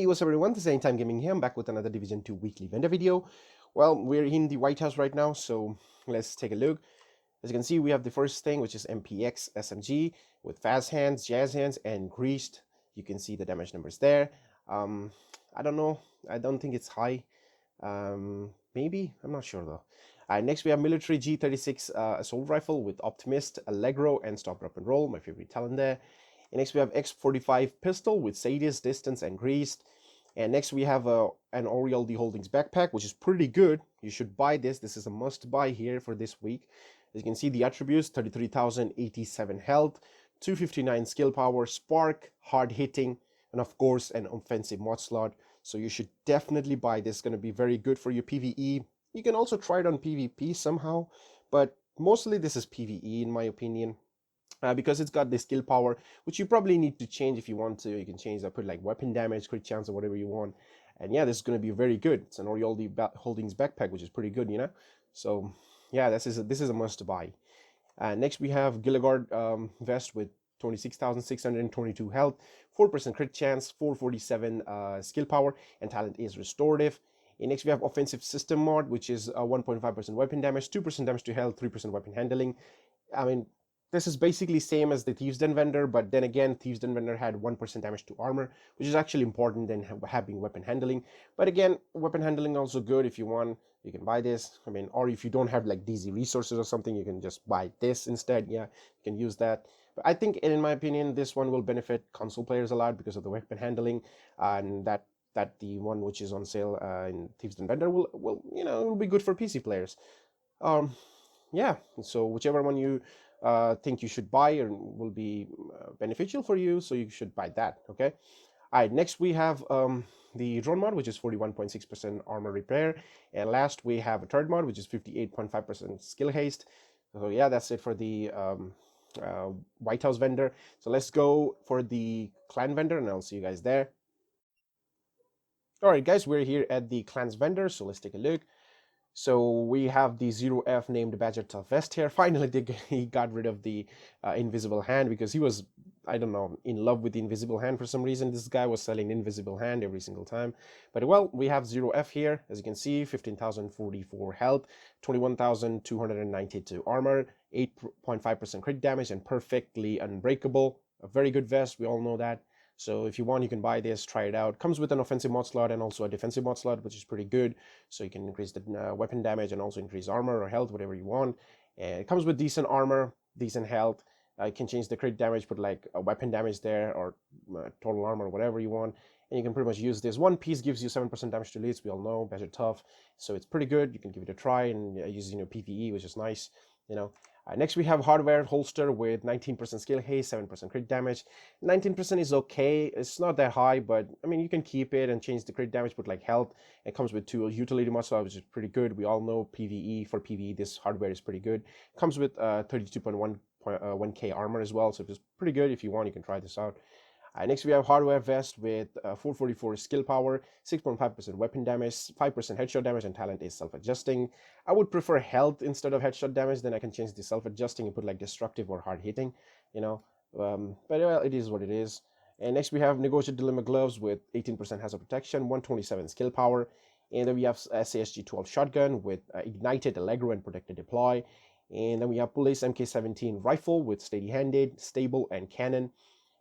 Hey, what's up everyone, this is Anytime Gaming here. I'm back with another Division 2 weekly vendor video. Well, we're in the White House right now, so let's take a look. As you can see, we have the first thing, which is MPX SMG with fast hands, jazz hands, and greased. You can see the damage numbers there. I don't know, I don't think it's high. Maybe, I'm not sure though. Next we have military G36 assault rifle with Optimist, Allegro, and Stop, Drop, and Roll, my favorite talent there. And next we have X45 pistol with Sadist, distance, and greased. And next we have an Oriole D Holdings backpack, which is pretty good. You should buy this. This is a must buy here for this week. As you can see, the attributes: 33,087 health, 259 skill power, spark, hard hitting, and of course an offensive mod slot. So you should definitely buy this. It's going to be very good for your PvE. You can also try it on PvP somehow, but mostly this is PvE in my opinion. Because it's got the skill power, which you probably need to change if you want to. You can change that, put like weapon damage, crit chance, or whatever you want. And yeah, this is going to be very good. It's an Oriole Holdings backpack, which is pretty good, you know. So yeah, this is a must buy. Next we have Gilligard vest with 26,622 health, 4% crit chance, 447 skill power, and talent is restorative. And next we have offensive system mod, which is 1.5% weapon damage, 2% damage to health, 3% weapon handling. I mean, this is basically same as the Thieves' Den vendor, but then again, Thieves' Den vendor had 1% damage to armor, which is actually important than having weapon handling. But again, weapon handling also good. If you want, you can buy this. I mean, or if you don't have like DZ resources or something, you can just buy this instead. Yeah, you can use that. But I think, in my opinion, this one will benefit console players a lot because of the weapon handling, and that the one which is on sale in Thieves' Den vendor will will be good for PC players. Yeah, so whichever one you think you should buy or will be beneficial for you, so you should buy that. Okay. All right, next we have the drone mod, which is 41.6% armor repair, and last we have a third mod, which is 58.5% skill haste. So yeah, that's it for the White House vendor. So let's go for the clan vendor, and I'll see you guys there. All right, guys, we're here at the clans vendor, so let's take a look. So we have the 0F named Badger Tough Vest here. Finally, he got rid of the invisible hand, because he was, I don't know, in love with the invisible hand for some reason. This guy was selling invisible hand every single time. But well, we have 0F here. As you can see, 15,044 health, 21,292 armor, 8.5% crit damage, and perfectly unbreakable. A very good vest, we all know that. So if you want, you can buy this, try it out. Comes with an offensive mod slot and also a defensive mod slot, which is pretty good. So you can increase the weapon damage and also increase armor or health, whatever you want. And it comes with decent armor, decent health. You can change the crit damage, put like a weapon damage there, or total armor, whatever you want. And you can pretty much use this. One piece gives you 7% damage to elites, we all know, Badger Tough. So it's pretty good. You can give it a try and use it in your PvE, which is nice, you know. Next we have hardware holster with 19% skill haste, 7% crit damage. 19% is okay, it's not that high, but I mean, you can keep it and change the crit damage, put like health. It comes with 2 utility mod slots, which is pretty good. We all know PvE, for PvE this hardware is pretty good. Comes with 32.1k armor as well, so it's pretty good. If you want, you can try this out. Next we have hardware vest with 444 skill power, 6.5% weapon damage, 5% headshot damage, and talent is self-adjusting. I would prefer health instead of headshot damage. Then I can change the self-adjusting and put like destructive or hard hitting, you know. But well, it is what it is. And next we have negotiate dilemma gloves with 18% hazard protection, 127 skill power. And then we have SASG 12 shotgun with ignited, Allegro, and protected deploy. And then we have police MK17 rifle with steady-handed, stable, and cannon.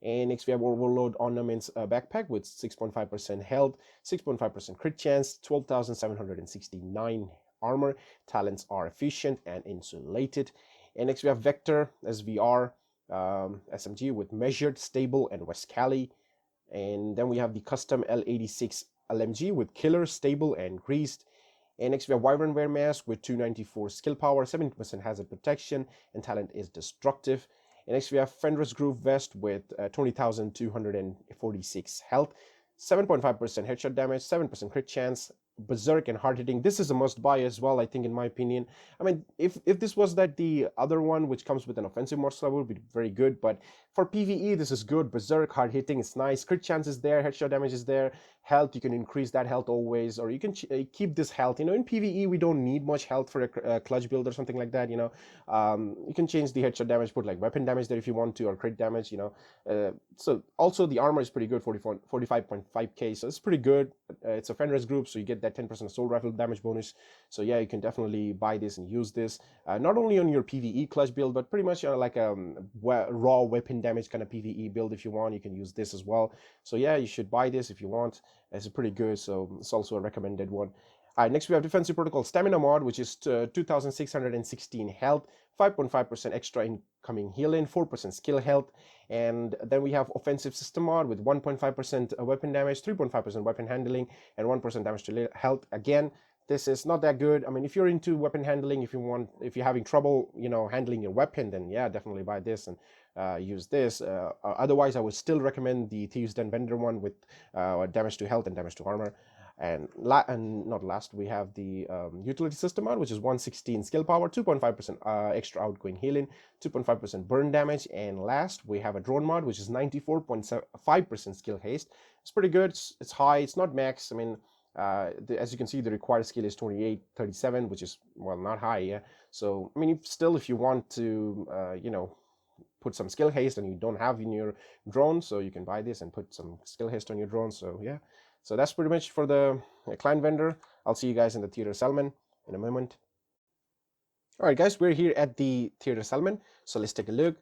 And next we have Overload Ornaments backpack with 6.5% health, 6.5% crit chance, 12,769 armor. Talents are efficient and insulated. And next we have Vector SVR SMG with measured, stable, and West Cali. And then we have the custom L86 LMG with killer, stable, and greased. And next we have Wyvern Wear Mask with 294 skill power, 70% hazard protection, and talent is destructive. And next we have Fenris Groove Vest with 20,246 health, 7.5% headshot damage, 7% crit chance, berserk, and hard hitting. This is a must buy as well, I think, in my opinion. I mean, if this was that the other one, which comes with an offensive mod slot, would be very good. But for PvE, this is good. Berserk, hard hitting, it's nice. Crit chance is there, headshot damage is there, health, you can increase that health always, or you can keep this health. In PvE we don't need much health for a clutch build or something like that. You can change the headshot damage, put like weapon damage there if you want to, or crit damage. So also the armor is pretty good, 45.5k, so it's pretty good. It's a Fenris group, so you get that 10% assault rifle damage bonus. So yeah, you can definitely buy this and use this, not only on your PvE clutch build, but pretty much like a raw weapon damage kind of PvE build. If you want, you can use this as well. So yeah, you should buy this if you want. It's pretty good, so it's also a recommended one. Next we have Defensive Protocol Stamina mod, which is 2,616 health, 5.5% extra incoming healing, 4% skill health. And then we have Offensive System mod with 1.5% weapon damage, 3.5% weapon handling, and 1% damage to health. Again, this is not that good. I mean, if you're into weapon handling, if you're having trouble, handling your weapon, then yeah, definitely buy this and use this. Otherwise, I would still recommend the Thieves' Den vendor one with damage to health and damage to armor. And not last, we have the utility system mod, which is 116 skill power, 2.5% extra outgoing healing, 2.5% burn damage. And last, we have a drone mod, which is 94.5% skill haste. It's pretty good. It's high. It's not max. I mean, as you can see, the required skill is 2837, which is, well, not high. Yeah. So I mean, if you want to, put some skill haste and you don't have in your drone, so you can buy this and put some skill haste on your drone. So yeah. So that's pretty much for the client vendor. I'll see you guys in the Theater Salmon in a moment. All right, guys, we're here at the Theater Salmon. So let's take a look.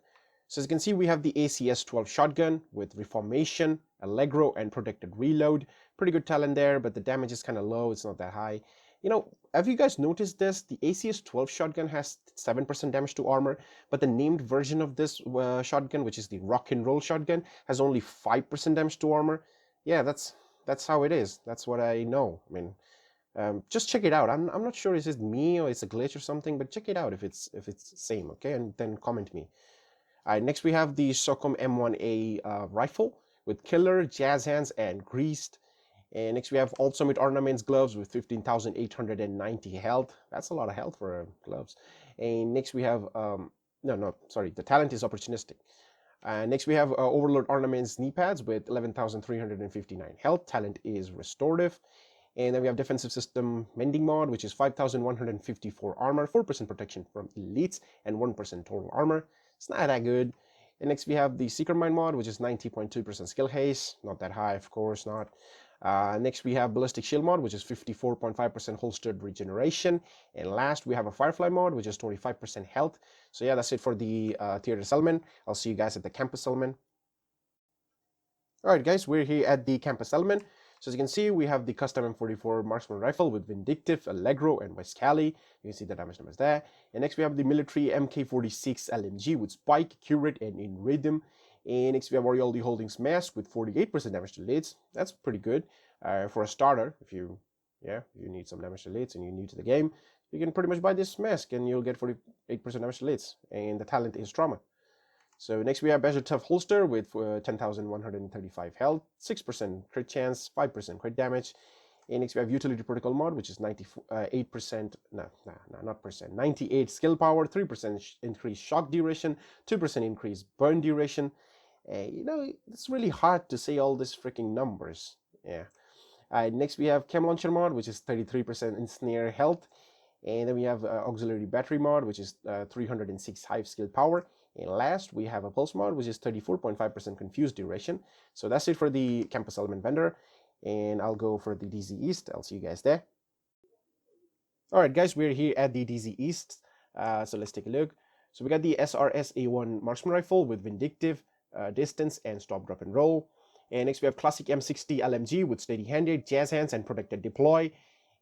So as you can see, we have the ACS-12 shotgun with Reformation, Allegro, and Protected Reload. Pretty good talent there, but the damage is kind of low. It's not that high. Have you guys noticed this? The ACS-12 shotgun has 7% damage to armor, but the named version of this shotgun, which is the Rock and Roll shotgun, has only 5% damage to armor. Yeah, that's how it is. That's what I know. I mean, just check it out. I'm not sure is it me or it's a glitch or something, but check it out if it's same, okay? And then comment me. All right, next we have the Socom M1A rifle with Killer, Jazz Hands, and Greased. And next we have Alt Summit Ornaments gloves with 15,890 health. That's a lot of health for gloves. And next we have the talent is opportunistic. Next we have Overlord Ornaments knee pads with 11,359 health. Talent is restorative. And then we have Defensive System Mending mod, which is 5,154 armor, 4% protection from elites, and 1% total armor. It's not that good. And next we have the Seeker Mind mod, which is 90.2% skill haste. Not that high, of course not. Next we have Ballistic Shield mod, which is 54.5% holstered regeneration. And last we have a Firefly mod, which is 25% health. So yeah, that's it for the Theater Salmon. I'll see you guys at the Campus Salmon. Alright guys, we're here at the Campus Salmon. So as you can see, we have the custom M44 marksman rifle with Vindictive, Allegro, and Westcali. You can see the damage numbers there. And next we have the military MK46 LMG with Spike, Curate, and In Rhythm. And next we have Orioldi Holdings Mask with 48% damage to leads. That's pretty good for a starter. If you need some damage to leads and you're new to the game, you can pretty much buy this mask and you'll get 48% damage to leads. And the talent is Trauma. So next we have Badger Tough holster with 10,135 health, 6% crit chance, 5% crit damage. And next we have Utility Protocol mod, which is 98 skill power, 3% increased shock duration, 2% increased burn duration. It's really hard to say all these freaking numbers. Yeah. Next we have Chem Launcher mod, which is 33% ensnare health. And then we have Auxiliary Battery mod, which is 306 hive skill power. And last, we have a Pulse mod, which is 34.5% confused duration. So that's it for the Campus Element vendor. And I'll go for the DZ East. I'll see you guys there. All right, guys, we're here at the DZ East. So let's take a look. So we got the SRS A1 marksman rifle with Vindictive, Distance, and Stop, Drop, and Roll. And next we have Classic M60 LMG with Steady-Handed, Jazz Hands, and Protected Deploy.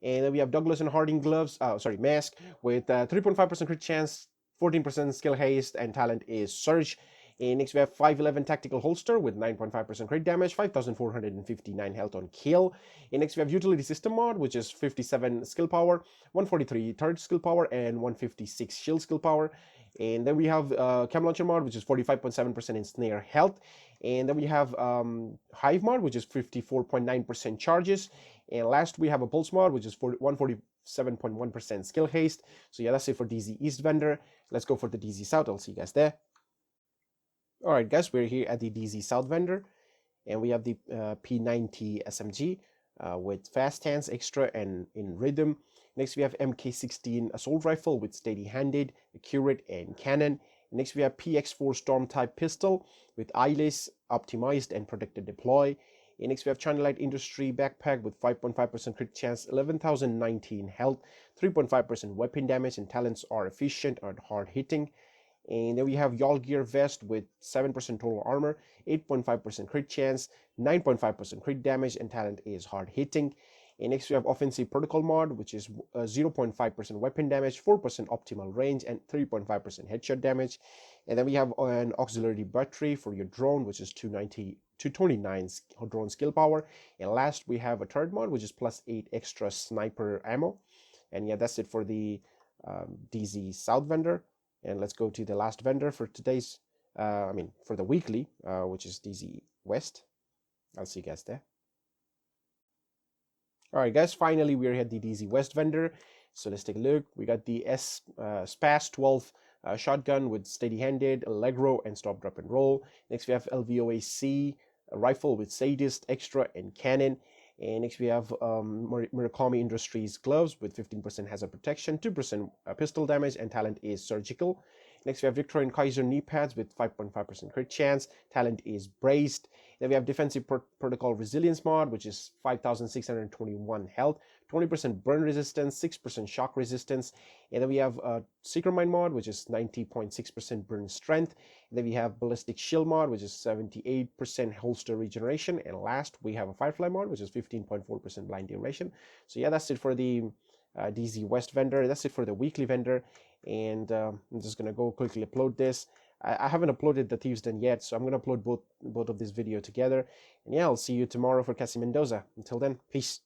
And then we have Douglas and Harding gloves, mask with 3.5% crit chance, 14% skill haste, and talent is Surge. And next we have 511 tactical holster with 9.5% crit damage, 5,459 health on kill. And next we have utility system mod, which is 57 skill power, 143 turret skill power, and 156 shield skill power. And then we have Chem Launcher mod, which is 45.7% ensnare health. And then we have Hive mod, which is 54.9% charges. And last we have a Pulse mod, which is 147.1% skill haste. So yeah, that's it for DZ East vendor. Let's go for the DZ South. I'll see you guys there. All right, guys, we're here at the DZ South vendor. And we have the P90 SMG with fast hands, extra, and in rhythm. Next, we have MK16 assault rifle with steady-handed, accurate, and cannon. Next, we have PX4 storm type pistol with eyeless, optimized, and protected deploy. And next, we have China Light Industry backpack with 5.5% crit chance, 11,019 health, 3.5% weapon damage, and talents are efficient and hard hitting. And then we have Y'all Gear Vest with 7% total armor, 8.5% crit chance, 9.5% crit damage, and talent is hard hitting. And next we have Offensive Protocol mod, which is 0.5% weapon damage, 4% optimal range, and 3.5% headshot damage. And then we have an auxiliary battery for your drone, which is 229 drone skill power. And last we have a third mod, which is +8 extra sniper ammo. And yeah, that's it for the DZ South vendor. And let's go to the last vendor for today's, for the weekly, which is DZ West. I'll see you guys there. All right, guys, finally we're at the DZ West vendor. So let's take a look. We got the SPAS 12 shotgun with steady-handed, Allegro, and stop, drop, and roll. Next we have LVOAC rifle with sadist, extra, and cannon. And next we have Murakami Industries gloves with 15% hazard protection, 2% pistol damage, and talent is surgical. Next we have Victor and Kaiser knee pads with 5.5% crit chance, talent is braced. Then we have Defensive Protocol Resilience mod, which is 5,621 health, 20% burn resistance, 6% shock resistance. And then we have Secret Mind mod, which is 90.6% burn strength. And then we have Ballistic Shield mod, which is 78% holster regeneration. And last, we have a Firefly mod, which is 15.4% blind duration. So yeah, that's it for the DZ West vendor. That's it for the weekly vendor. And I'm just going to go quickly upload this. I haven't uploaded the Thieves Den yet, so I'm going to upload both of these videos together. And yeah, I'll see you tomorrow for Cassie Mendoza. Until then, peace.